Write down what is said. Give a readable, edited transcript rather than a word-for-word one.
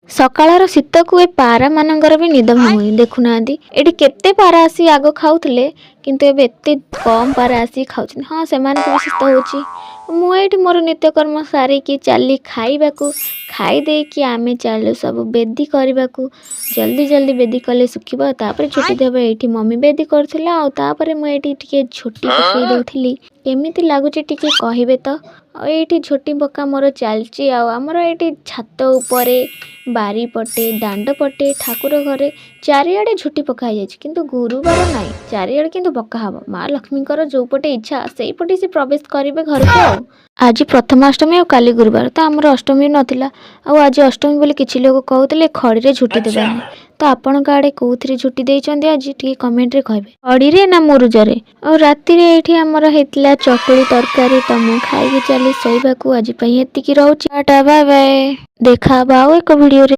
सकाळर शीत को ए पारा मानकर भी निद भांगुनी देखुना एटी केते पारा आसी आग खाऊले किंतु एबे एते कम पारा आसी खाउछन। हाँ से भी शीत होची मुझे मोर नित्यकर्म सारिकी चली खाइबा खाई दे कि आमे चलु सब बेदी करने को जल्दी जल्दी बेदी कले सुखिबा तापर झुटी देबा। एठी मम्मी बेदी करथिला आ तापर मु एठी टिके झुटी पकई दउथिली केमिति लागुची टिके कहिबे तो। एठी झुटी पक्का मोर चलची आमर एठी छात उपरे बारी पटे दांड पटे ठाकुर घरे चारिआडे झुटी पका जाइछि किंतु गुरुवार नाई चारिआडे किंतु पका हबो। माँ लक्ष्मीकर जो पटे इच्छा से पटे से प्रवेश करेंगे घर को। आज प्रथमाष्टमी और काली गुरुवार तो आमर अष्टमी नथिला आज अष्टमी बोली किछि लोग कहउतले खड़ी रे झुटी देबानी तो आपण आड़े कोउथरे झुटी देइचंदी आज टिके कमेंट रे कहबे खड़ी रे ना मुरुजरे। और राति रे एठी हमर हेतला चकुली तरकारी तो मु खाई के चली सोइबा को आज पई एतिकी रहउची टाटा बाय बाय देखा बाओ एक वीडियो रे।